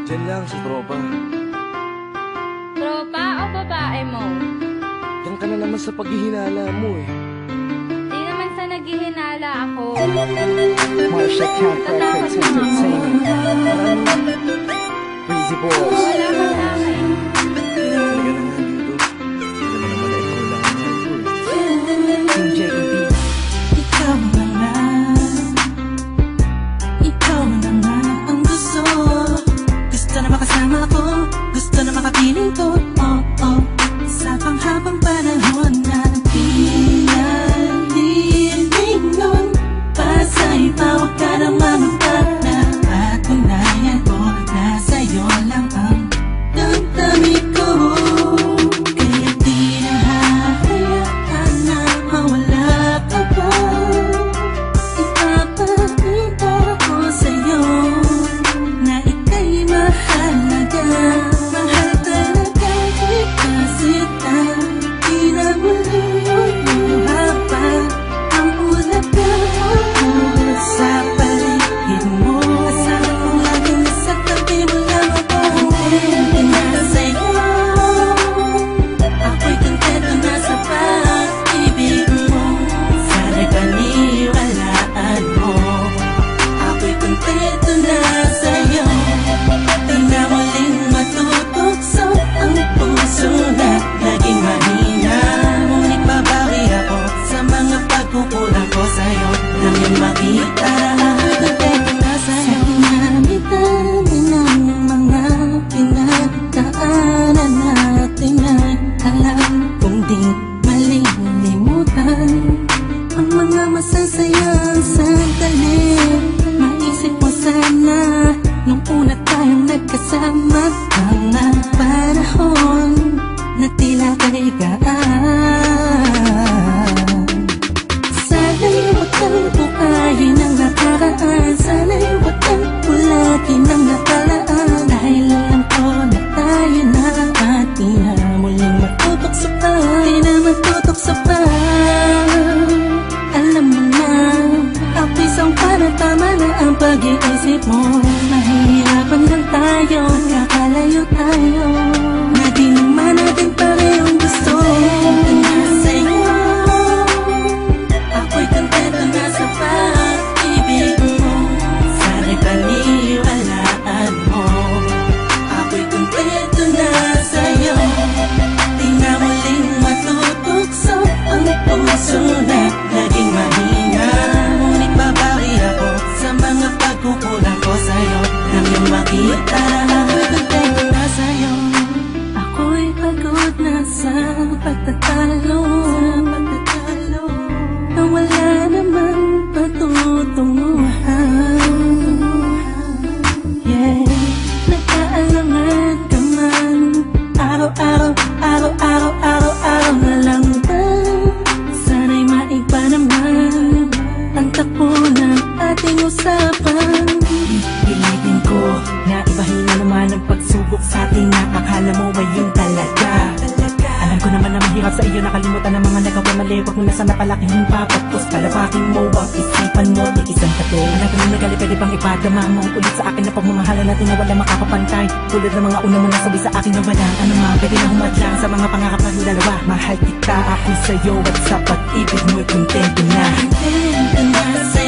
Diyan lang sa tropa. Tropa o babae mo? Diyan ka na naman sa paghihinala mo eh. Di naman sa naghihinala ako. Marsha Camp Records Entertainment. Breezy Boys. Wala ka sa akin. Talaga na nga dito. Alam mo naman na ikaw lang ang mahal ko eh. Team JEB. Ikaw na nga. Ikaw na nga ang gusto. Gusto na makasama ko. Gusto na makapiling ko. Oh, oh. Sa panghabang panahon na pinaliling nun. Pasa'y pawag ka na manutag na patunayan ko na sa'yo lang ang damdamin ko. Kaya di na hahayaan na mawala ka pa. Ipapakita ko sa'yo na ika'y mahalaga. Mahal talaga kita sita. Di na muli haba ang ulaga sa paligid mo. Asahan kong lagi nasa tabi mo lang ako. Hindi na sa'yo. Ako'y kontento na sa pag-ibig mo. Sana'y paniwalaan mo. Ako'y kontento na sa'yo. Di na muling matutukso ang puso na naging mahina. Ngunit babawi ako sa mga pagkukulang ko sa'yo. Nang yung makita na kontento na sa'yo. Sa dami-dami ng mga pinagdaanan natin ay alam kong di malilimutan ang mga masasayang sandali. Maisip mo sana nung una tayong nagkasama, mga panahon na tila kay gaan. Sana'y huwag kang bukayin ang nakaraan. Sana'y huwag kang ulagin ang nakalaan. Dahil alam ko na tayo na at di na muling matutok sa pa. Di na matutok sa pa. Alam mo na, ako'y sangpa na tama na ang pag-iisip mo. Mahihirapan lang tayo, kakalayo tayo. Na di naman natin parehong gusto. Na sa'yo, ako'y kontento na sa pag-ibig mo. Sana'y paniwalaan mo. Ako'y kontento na sa'yo. Di na muling matutukso ang puso na naging mahina. Ngunit babawi ako sa mga pagkukulang ko sa'yo. Nang yung makita na ako'y kontento na sa'yo. Ako'y pagod na sa pagtatalo. Na wala namang patutunguhan. Yeah, nagkaalangan ka man. Araw-araw, araw-araw, araw-araw na lang ba? Sana'y maiba naman ang takbo ng ating usapan. Pilitin ko na ibahin na naman ang pagsubok sa atin na akala mo ay yun talaga. Alam ko naman na mahirap sa iyo nakalimutan ang mga nagawa mali. Huwag mo na sana palaking yung papagpos. Kalabakin mo ang isipan mo, tikisan ka to. Alam ko na nagali, pwede bang ipadama mo ulit sa akin na pagmamahala natin na wala makakapantay. Tulad ng mga una mo nasabi sa akin na walang ano nga, pwede na humadlang sa mga pangarap ng dalawa. Mahal kita, ako sa'yo at sa pag-ibig mo'y kontento na. Kontento na sa'yo.